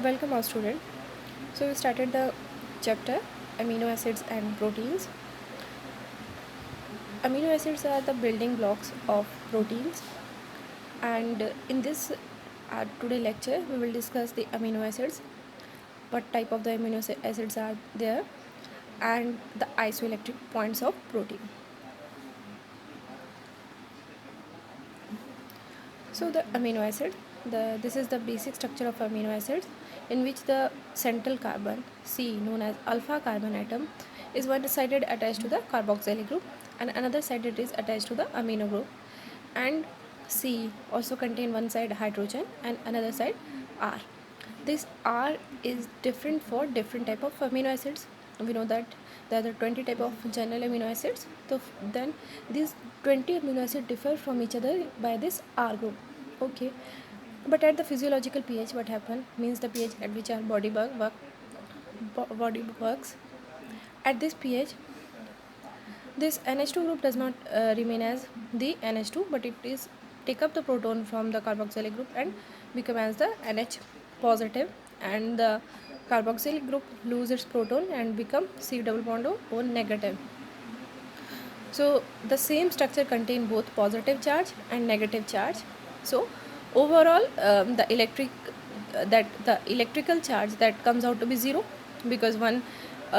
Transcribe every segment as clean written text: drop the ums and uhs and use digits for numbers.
Welcome, our student. So we started the chapter amino acids and proteins. Amino acids are the building blocks of proteins, and in this today lecture we will discuss the amino acids, what type of the acids are there, and the isoelectric points of protein. So the amino acid, this is the basic structure of amino acids, in which the central carbon C, known as alpha carbon atom, is one sided attached to the carboxylic group, and another side it is attached to the amino group. And C also contain one side hydrogen and another side R. This R is different for different type of amino acids. We know that there are 20 type of general amino acids. So then these 20 amino acids differ from each other by this R group. Okay, but at the physiological pH, what happen means the pH at which our body works. At this pH, this NH2 group does not remain as the NH2, but it is take up the proton from the carboxylic group and become as the NH positive, and the carboxylic group lose its proton and become C double bond O negative. So the same structure contain both positive charge and negative charge. So overall, the electrical charge that comes out to be zero, because one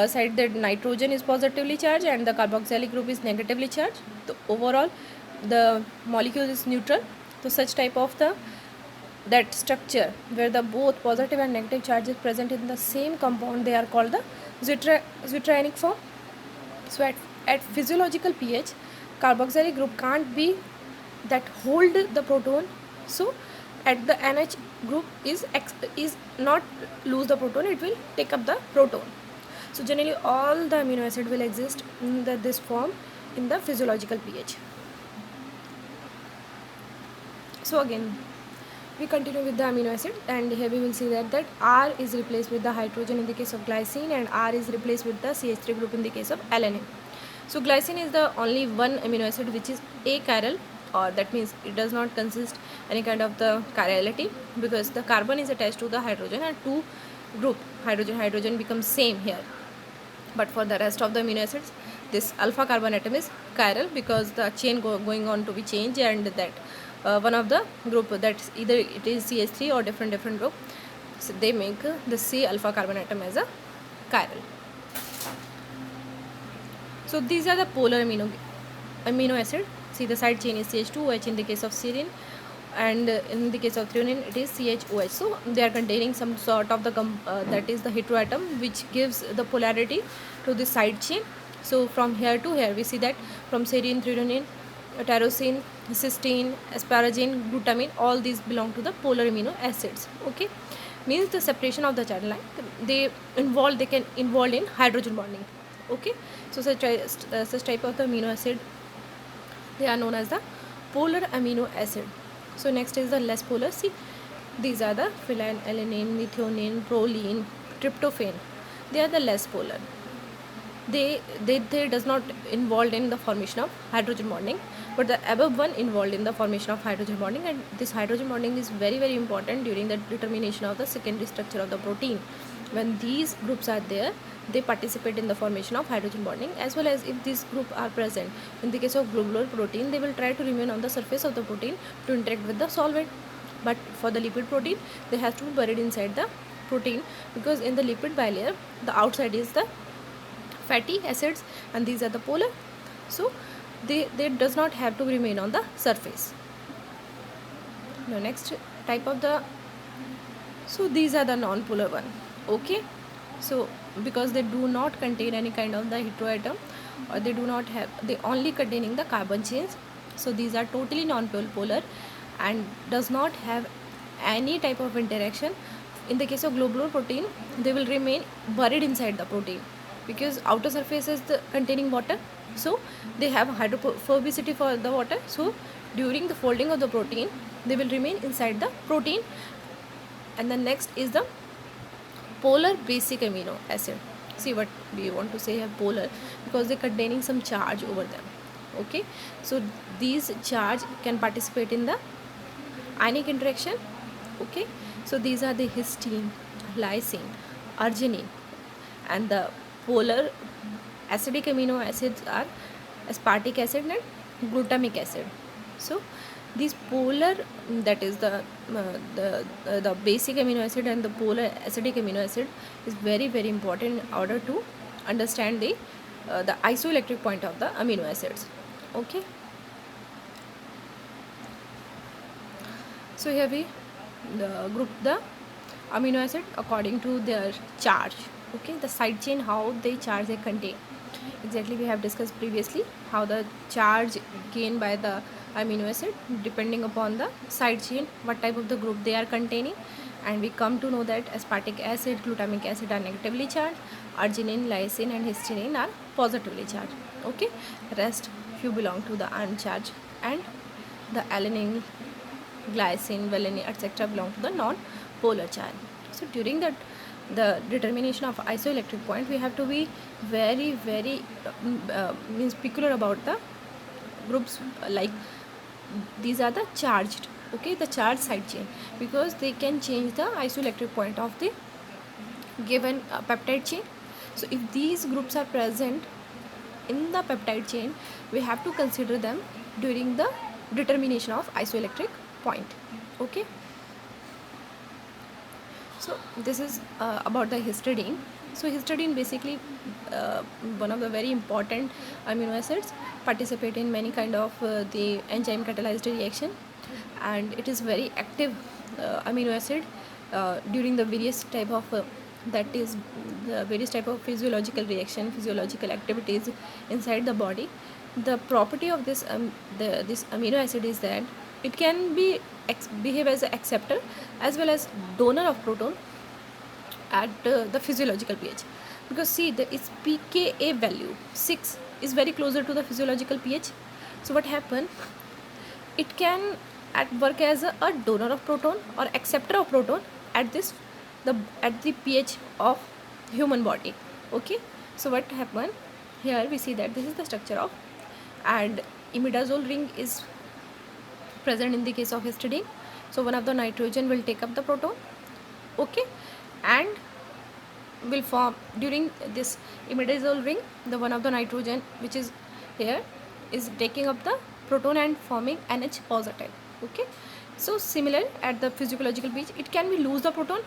side that nitrogen is positively charged and the carboxylic group is negatively charged. So overall, the molecule is neutral. So such type of the that structure where the both positive and negative charge is present in the same compound, they are called the zwitterionic form. So at physiological pH, carboxylic group can't be that hold the proton. So at the NH group is not lose the proton, it will take up the proton. So generally all the amino acid will exist in this form in the physiological pH. So again we continue with the amino acid, and here we will see that R is replaced with the hydrogen in the case of glycine, and R is replaced with the CH3 group in the case of alanine. So glycine is the only one amino acid which is achiral, or that means it does not consist any kind of the chirality, because the carbon is attached to the hydrogen and two group hydrogen becomes same here. But for the rest of the amino acids, this alpha carbon atom is chiral, because the chain going on to be changed, and that one of the group, that's either it is CH3 or different group, so they make the C alpha carbon atom as a chiral. So these are the polar amino acid. See, the side chain is CH2OH in the case of serine, and in the case of threonine it is CHOH. So they are containing some sort of the that is the heteroatom, which gives the polarity to the side chain. So from here to here we see that from serine, threonine, tyrosine, cysteine, asparagine, glutamine, all these belong to the polar amino acids. Okay, means the separation of the chiral line, they can involve in hydrogen bonding. Okay, so such type of the amino acid, they are known as the polar amino acid. So next is the less polar. See, these are the phenylalanine, methionine, proline, tryptophan. They are the less polar. They does not involved in the formation of hydrogen bonding, but the above one involved in the formation of hydrogen bonding, and this hydrogen bonding is very important during the determination of the secondary structure of the protein. When these groups are there, they participate in the formation of hydrogen bonding, as well as if these groups are present. In the case of globular protein, they will try to remain on the surface of the protein to interact with the solvent, but for the lipid protein, they have to be buried inside the protein, because in the lipid bilayer, the outside is the fatty acids and these are the polar, so they does not have to remain on the surface. Now next type of the, so these are the non-polar one. Okay, so because they do not contain any kind of the heteroatom, or they do not have, they only containing the carbon chains, so these are totally non-polar and does not have any type of interaction. In the case of globular protein, they will remain buried inside the protein, because outer surface is containing water, so they have hydrophobicity for the water. So during the folding of the protein, they will remain inside the protein. And the next is the polar basic amino acid. See, what we want to say here, polar, because they're containing some charge over them. Okay, so these charge can participate in the ionic interaction. Okay, so these are the histine, lysine, arginine, and the polar acidic amino acids are aspartic acid and glutamic acid. So these polar, that is the basic amino acid and the polar acidic amino acid is very very important in order to understand the isoelectric point of the amino acids. Okay, so here we group the amino acid according to their charge. Okay, the side chain, how they charge they contain, exactly we have discussed previously how the charge gained by the amino acid depending upon the side chain, what type of the group they are containing, and we come to know that aspartic acid, glutamic acid are negatively charged, arginine, lysine and histidine are positively charged. Okay, rest few belong to the uncharged, and the alanine, glycine, valine, etc. belong to the non-polar charge. So during the determination of isoelectric point, we have to be very very means peculiar about the groups, like these are the charged, okay, the charged side chain, because they can change the isoelectric point of the given peptide chain. So if these groups are present in the peptide chain, we have to consider them during the determination of isoelectric point. Okay, so this is about the histidine. So histidine basically one of the very important amino acids, participate in many kind of the enzyme catalyzed reaction, and it is very active amino acid during the various type of that is the various type of physiological reaction, physiological activities inside the body. The property of this amino acid is that it can be behave as an acceptor as well as donor of proton at the physiological pH, because see the its pKa value 6 is very closer to the physiological pH. So what happen, it can at work as a donor of proton or acceptor of proton at the pH of human body. Okay, so what happen here, we see that this is the structure of, and imidazole ring is present in the case of histidine. So one of the nitrogen will take up the proton, okay, and will form during this imidazole ring, the one of the nitrogen which is here is taking up the proton and forming NH positive. Okay, so similar at the physiological pH, it can be lose the proton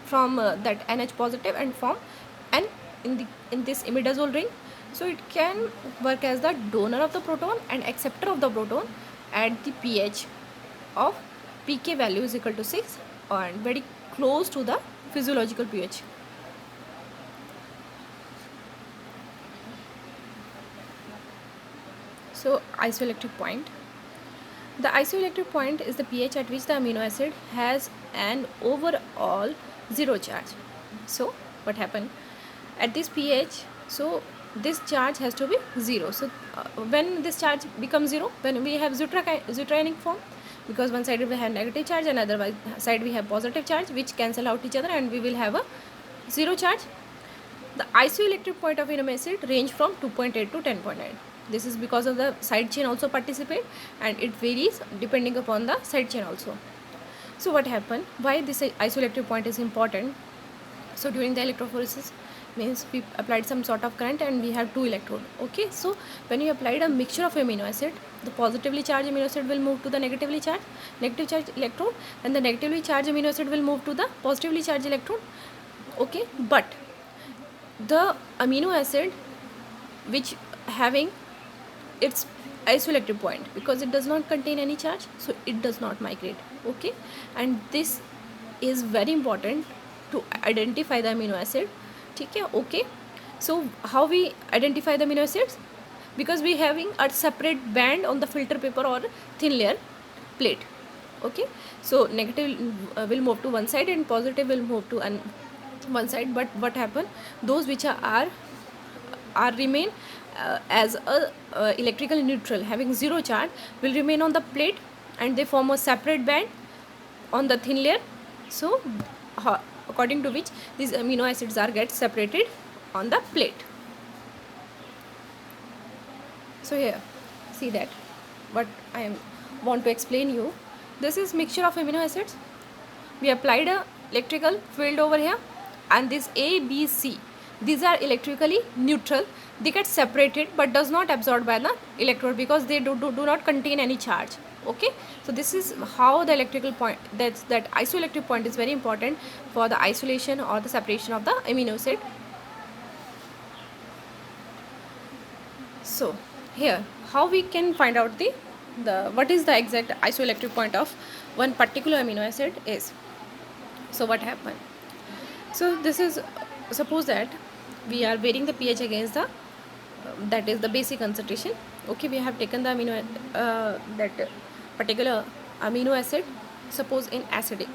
from that NH positive and form and in this imidazole ring. So it can work as the donor of the proton and acceptor of the proton at the pH of pK value is equal to 6 and very close to the physiological pH. So isoelectric point. The isoelectric point is the pH at which the amino acid has an overall zero charge. So what happened at this pH? So this charge has to be 0. So when this charge becomes 0, when we have zwitterionic form, because one side we have negative charge and other side we have positive charge, which cancel out each other and we will have a 0 charge. The isoelectric point of amino acid range from 2.8 to 10.9. This is because of the side chain also participate, and it varies depending upon the side chain also. So what happened, why this isoelectric point is important? So during the electrophoresis, means we applied some sort of current and we have two electrode. Okay, so when you applied a mixture of amino acid, the positively charged amino acid will move to the negative charged electrode, and the negatively charged amino acid will move to the positively charged electrode. Okay, but the amino acid which having its isoelectric point, because it does not contain any charge, so it does not migrate. Okay, and this is very important to identify the amino acid. Okay, so how we identify the amino acids? Because we having a separate band on the filter paper or thin layer plate. Okay, so negative will move to one side and positive will move to one side, but what happen, those which are remain as a electrical neutral having zero charge will remain on the plate, and they form a separate band on the thin layer. So according to which these amino acids are get separated on the plate. So here see that what I want to explain you, this is mixture of amino acids. We applied a electrical field over here, and this A, B, C, these are electrically neutral. They get separated but does not absorbed by the electrode because they do not contain any charge. Okay, so this is how the electrical point, that isoelectric point is very important for the isolation or the separation of the amino acid. So here, how we can find out the what is the exact isoelectric point of one particular amino acid is. So what happened? So this is, suppose that we are varying the pH against the that is the basic concentration. Okay, we have taken the amino that particular amino acid, suppose in acidic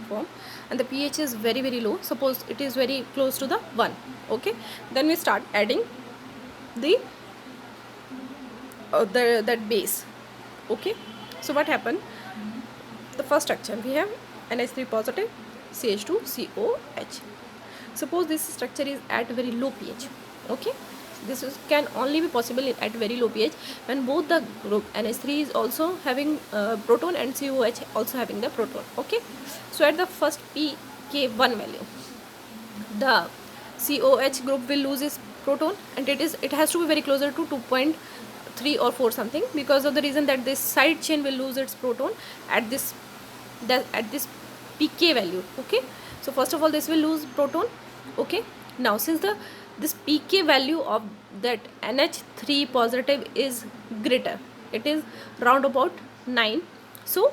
form, and the pH is very low. Suppose it is very close to the 1. Okay, then we start adding the that base. Okay, so what happened? The first structure we have NH3 positive CH2COH. Suppose this structure is at very low pH. Okay, this can only be possible at very low pH when both the group NH3 is also having proton and COH also having the proton. Okay, so at the first pK1 value, the COH group will lose its proton, and it has to be very closer to 2.3 or 4 something, because of the reason that this side chain will lose its proton at this pK value. Okay, so first of all this will lose proton. Okay, now since this pK value of that NH3 positive is greater, it is round about 9, so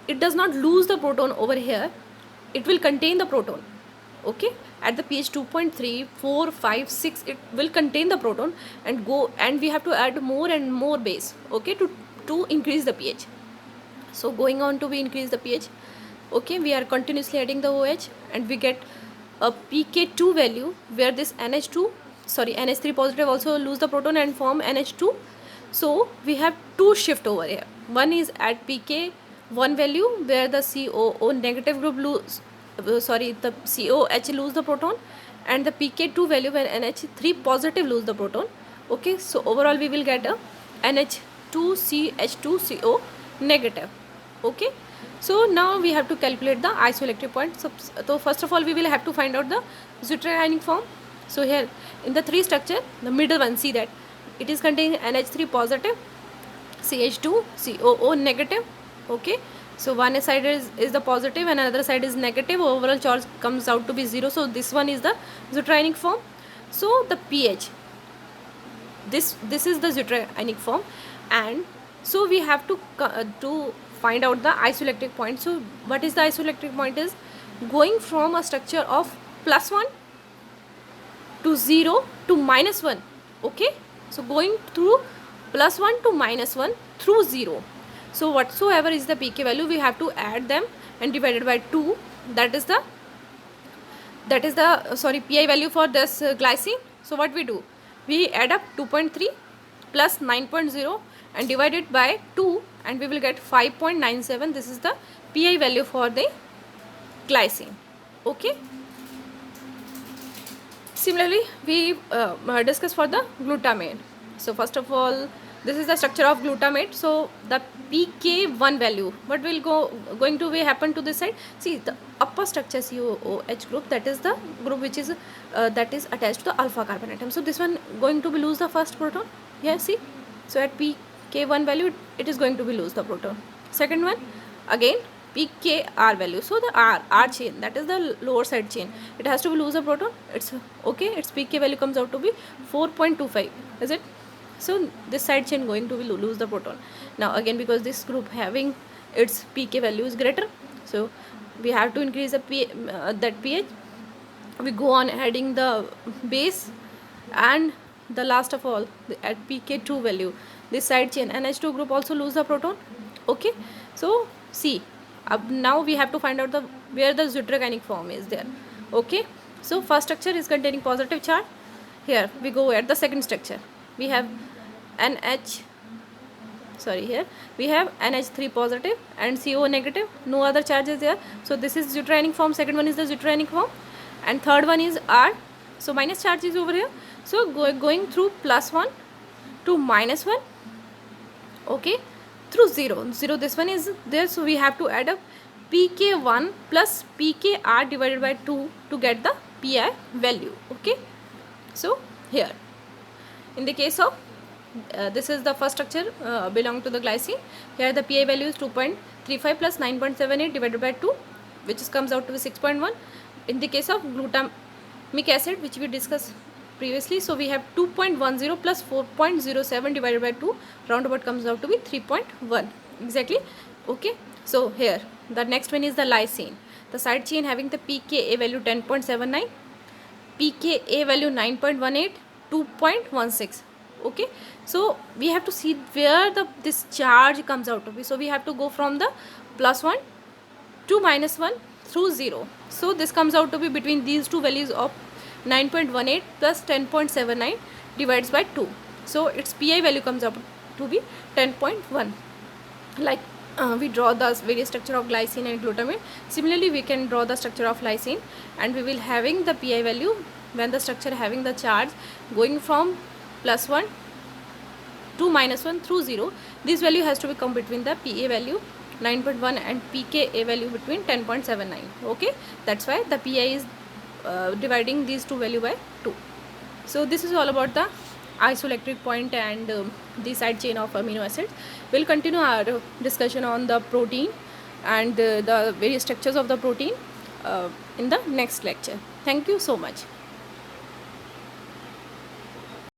it does not lose the proton over here, it will contain the proton. Okay, at the pH 2.3, 4, 5, 6 it will contain the proton and we have to add more and more base. Okay, to increase the pH. So going on to we increase the pH. Okay, we are continuously adding the OH and we get a pK2 value where this NH3 positive also lose the proton and form NH2. So we have two shift over here. One is at pK1 value where the COO negative group the COH lose the proton, and the pK2 value where NH3 positive lose the proton. Okay, so overall we will get a NH2CH2CO negative. Okay, so now we have to calculate the isoelectric point. So first of all we will have to find out the zwitteric ionic form. So here in the 3 structure, the middle one, see that it is containing NH3 positive, CH2, COO negative. Okay, so one side is the positive and another side is negative. Overall charge comes out to be 0. So this one is the zwitteric ionic form. So the pH, this is the zwitteric ionic form, and so we have to find out the isoelectric point. So what is the isoelectric point? Is going from a structure of +1 to 0 to -1. Okay, so going through +1 to -1 through 0. So whatsoever is the pK value, we have to add them and divided by 2. That is the PI value for this glycine. So what we do, we add up 2.3 plus 9.0 and divide it by 2, and we will get 5.97. This is the PI value for the glycine. Okay, similarly we discuss for the glutamate. So first of all, this is the structure of glutamate. So the pK1 value, what will going to be happen to this side? See, the upper structure COOH group, that is the group which is that is attached to the alpha carbon atom. So this one going to be lose the first proton. Yeah, see, so at pK1 value it is going to be lose the proton. Second one again pKr value. So the R chain, that is the lower side chain, it has to be lose the proton. It's okay, its pK value comes out to be 4.25, is it? So this side chain going to be lose the proton. Now again, because this group having its pK value is greater, so we have to increase the that pH. We go on adding the base, and the last of all at pK2 value, this side chain NH2 group also lose the proton. Okay, so see, now we have to find out where the zwitteric ionic form is there. Okay, so first structure is containing positive charge. Here we go at the second structure. We have here we have NH3 positive and CO negative, no other charges there. So this is zwitteric ionic form. Second one is the zwitteric ionic form, and third one is R. So minus charge is over here. So going through +1 to -1. Okay, through 0. This one is there, so we have to add up pK1 plus pKr divided by 2 to get the pi value. Okay, so here in the case of this is the first structure belong to the glycine. Here the pi value is 2.35 plus 9.78 divided by 2, which is comes out to be 6.1. In the case of glutamic acid, which we discussed previously, so we have 2.10 plus 4.07 divided by 2, roundabout comes out to be 3.1 exactly. Okay, so here the next one is the lysine. The side chain having the pKa value 10.79, pKa value 9.18, 2.16. Okay, so we have to see where this charge comes out to be. So we have to go from the +1 to -1 through 0. So this comes out to be between these two values of 9.18 plus 10.79 divides by 2. So its pi value comes up to be 10.1. Like we draw the various structure of glycine and glutamate. Similarly, we can draw the structure of lysine, and we will having the pi value when the structure having the charge going from +1 to -1 through 0. This value has to be come between the Pa value 9.1 and pKa value between 10.79. okay, that's why the Pi is dividing these two value by 2. So this is all about the isoelectric point and the side chain of amino acids. We'll continue our discussion on the protein and the various structures of the protein in the next lecture. Thank you so much.